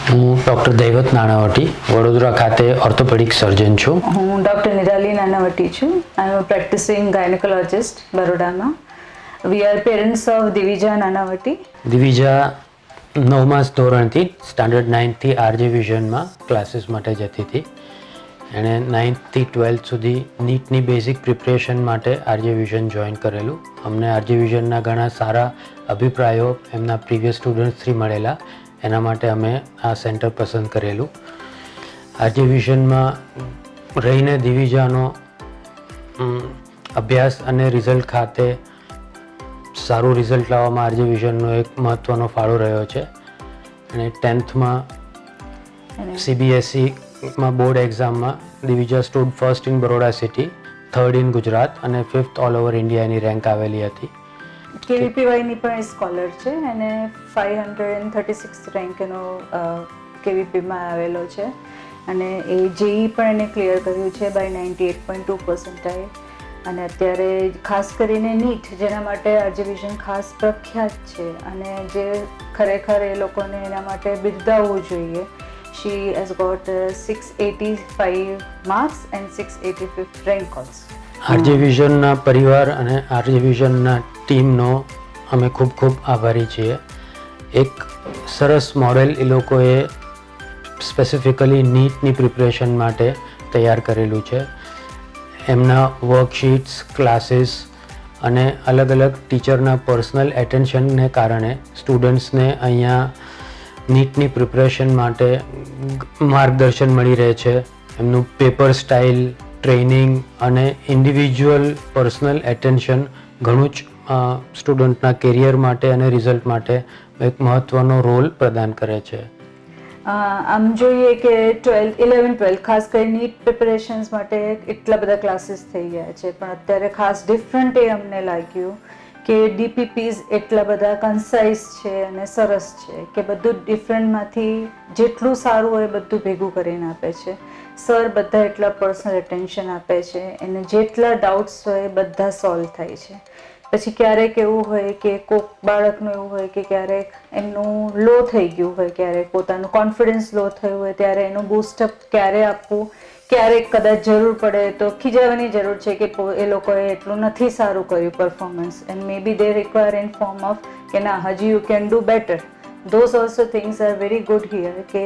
હું ડૉક્ટર દૈવત નાણાવટી, વડોદરા ખાતે ઓર્થોપેડિક સર્જન છું. હું ડૉક્ટર નિરાલી નાનાવટી છું. આઈ એમ પ્રેક્ટિસિંગ ગાયનેકોલોજિસ્ટ બરોડામાં. We are parents of Divija Nanavati. Divija 9મા ધોરણથી સ્ટાન્ડર્ડ 9થી આરજે વિઝનમાં ક્લાસીસ માટે જતી હતી. એણે 9થી 12 સુધી નીટની બેઝિક પ્રિપરેશન માટે આરજે વિઝન જોઈન કરેલું. અમને આરજે વિઝનના ઘણા સારા અભિપ્રાયો એમના પ્રીવિયસ સ્ટુડન્ટ્સથી મળેલા. એના માટે અમે આ સેન્ટર પસંદ કરેલું. આરજે વિઝનમાં રહીને દિવિજાનો અભ્યાસ અને રિઝલ્ટ ખાતે સારું રિઝલ્ટ લાવવામાં આરજે વિઝનનો એક મહત્ત્વનો ફાળો રહ્યો છે. અને 10થમાં CBSEમાં બોર્ડ એક્ઝામમાં Divija stood first in Baroda city, third in Gujarat અને 5th ઓલ ઓવર ઇન્ડિયાની રેન્ક આવેલી હતી. KVPYની પણ સ્કોલર છે અને 536 રેન્ક એનો KVPમાં આવેલો છે અને એ JEE પણ એને ક્લિયર કર્યું છે બાય 98.2%. અને અત્યારે ખાસ કરીને નીટ, જેના માટે આરજે વિઝન ખાસ પ્રખ્યાત છે અને જે ખરેખર એ લોકોને એના માટે બિરદાવવું જોઈએ. She has got 685 marks and 685th rank also. RJ વિઝનના પરિવાર અને આરજે વિઝનના ટીમનો અમે ખૂબ ખૂબ આભારી છીએ. એક સરસ મોડેલ એ લોકોએ સ્પેસિફિકલી નીટની પ્રિપરેશન માટે તૈયાર કરેલું છે. એમના વર્કશીટ્સ, ક્લાસીસ અને અલગ અલગ ટીચરના પર્સનલ એટેન્શનને કારણે સ્ટુડન્ટ્સને અહીંયા નીટની પ્રિપરેશન માટે માર્ગદર્શન મળી રહે છે. એમનું પેપર સ્ટાઇલ, ટ્રેનિંગ અને ઇન્ડિવિજ્યુઅલ પર્સનલ એટેન્શન ઘણું જ સ્ટુડન્ટના કેરિયર માટે અને રિઝલ્ટ માટે એક મહત્ત્વનો રોલ પ્રદાન કરે છે. આમ જોઈએ કે 11-12 ખાસ કરી નીટ પ્રિપરેશન્સ માટે એટલા બધા ક્લાસીસ થઈ ગયા છે, પણ અત્યારે ખાસ ડિફરન્ટ એ અમને લાગ્યું કે DPPs એટલા બધા કન્સાઇઝ છે અને સરસ છે કે બધું ડિફરન્ટમાંથી જેટલું સારું હોય બધું ભેગું કરીને આપે છે. સર બધા એટલા પર્સનલ એટેન્શન આપે છે અને જેટલા ડાઉટ્સ હોય બધા સોલ્વ થાય છે. પછી ક્યારેક એવું હોય કે કોઈક બાળકનું એવું હોય કે ક્યારેક એમનું લો થઈ ગયું હોય, ક્યારેક પોતાનું કોન્ફિડન્સ લો થયું હોય, ત્યારે એનું બૂસ્ટઅપ ક્યારે આપવું, ક્યારેક કદાચ જરૂર પડે તો ખીજાવાની જરૂર છે કે એ લોકોએ એટલું નથી સારું કર્યું performance, and maybe they require in form of કે ના હજી you can do better. Those also things are very good here કે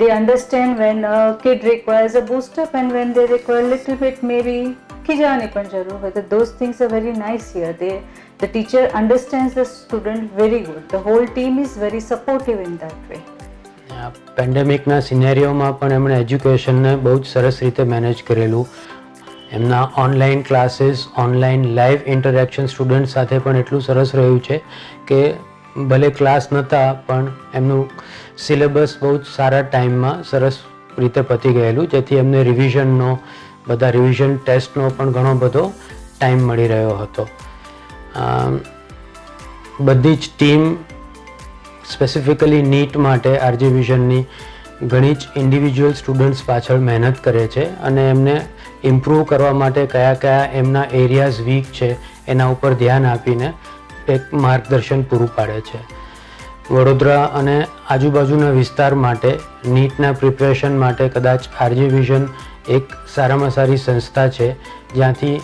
they understand when a kid requires a boost up and when they require little bit maybe khijani pan jarur hai. Those things are very nice here. The teacher understands the student very good. The whole team is very supportive in that way. પેન્ડેમિકના સિનેરિયોમાં પણ એમણે એજ્યુકેશનને બહુ જ સરસ રીતે manage કરેલું. એમના online classes, online live interaction student સાથે પણ એટલું સરસ રહ્યું છે કે ભલે ક્લાસ નહોતા પણ એમનું સિલેબસ બહુ જ સારા ટાઈમમાં સરસ રીતે પતી ગયેલું, જેથી એમને રિવિઝનનો, બધા રિવિઝન ટેસ્ટનો પણ ઘણો બધો ટાઈમ મળી રહ્યો હતો. બધી જ ટીમ સ્પેસિફિકલી નીટ માટે આરજે વિઝનની ઘણી જ ઇન્ડિવિજ્યુઅલ સ્ટુડન્ટ્સ પાછળ મહેનત કરે છે અને એમને ઇમ્પ્રૂવ કરવા માટે કયા કયા એમના એરિયાઝ વીક છે એના ઉપર ધ્યાન આપીને એક માર્ગદર્શન પૂરું પાડે છે. વડોદરા અને આજુબાજુના વિસ્તાર માટે નીટના પ્રિપરેશન માટે કદાચ આરજે વિઝન એક સારામાં સારી સંસ્થા છે, જ્યાંથી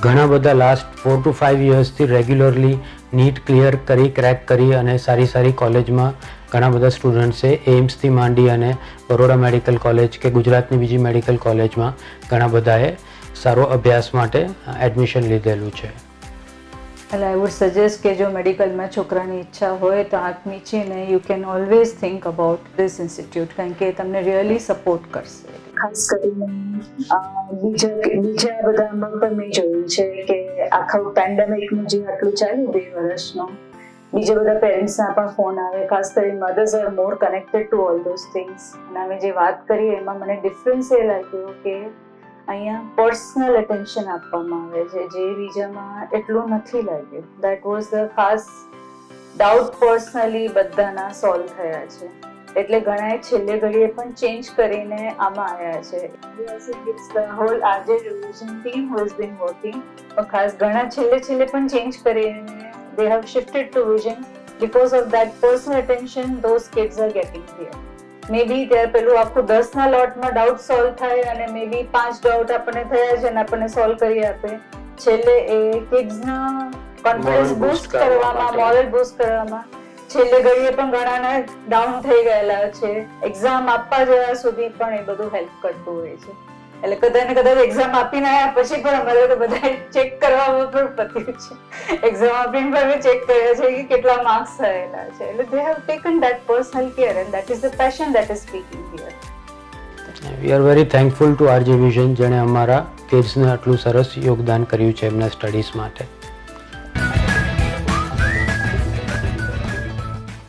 ઘણા બધા લાસ્ટ 4 to 5 યર્સથી રેગ્યુલરલી નીટ ક્લિયર કરી, ક્રેક કરી અને સારી સારી કોલેજમાં ઘણા બધા સ્ટુડન્ટ્સે એઇમ્સથી માંડી અને બરોડા મેડિકલ કોલેજ કે ગુજરાતની બીજી મેડિકલ કોલેજમાં ઘણા બધાએ સારો અભ્યાસ માટે એડમિશન લીધેલું છે. એટલે આઈ વુડ સજેસ્ટ કે જો મેડિકલમાં છોકરાની ઈચ્છા હોય તો આંખ મીચીને you can always think about this institute, કારણ કે તમને રિયલી સપોર્ટ કરશે. ખાસ કરીને બીજા બધામાં પણ મેં જોયું છે કે આખા પેન્ડેમિકનું જે આટલું ચાલ્યું 2 વર્ષનું, બીજા બધા પેરેન્ટ્સના પણ ફોન આવે. ખાસ કરીને mothers are more connected to all those things. અને અમે જે વાત કરીએ એમાં મને ડિફરન્સ એ લાગ્યો કે અહીંયા પર્સનલ એટેન્શન આપવામાં આવે છે, જે બીજામાં એટલું નથી લાગ્યું. દેટ વોઝ ધ ખાસ ડાઉટ પર્સનલી બધાના સોલ્વ થયા છે. એટલે ઘણાએ છેલ્લે ઘડીએ પણ ચેન્જ કરીને આમાં આવ્યા છે. It's the whole RJ revision team who has been working. પણ ખાસ ઘણા છેલ્લે પણ ચેન્જ કરીને they have shifted to vision. Because of that personal attention, those kids are getting here. Maybe ત્યારે પેલું આખું 10 ના લોટમાં ડાઉટ સોલ્વ થાય અને મે બી 5 ડાઉટ આપણને થયા છે અને આપણને સોલ્વ કરી આપે. છેલ્લે એ કિડ્સના કોન્ફિડન્સ બૂસ્ટ કરવામાં, મોરલ બૂસ્ટ કરવામાં, છેલ્લે ઘડીએ પણ ઘણાના ડાઉન થઈ ગયેલા છે, એક્ઝામ આપવા જવા સુધી પણ એ બધું હેલ્પ કરતું હોય છે. એટલે કદાચ ને કદાચ એક્ઝામ આપીને આવ્યા પછી પણ અમારે તો બધા ચેક કરવામાં પણ પત્યું છે. એક્ઝામ આપીને પણ અમે ચેક કર્યા છે કે કેટલા માર્ક્સ થયેલા છે. એટલે they have taken that personal care and that is the passion that is speaking here. We are very thankful two RJ vision જેણે અમારા કિડ્સને આટલું સરસ યોગદાન કર્યું છે એમના સ્ટડીઝ માટે.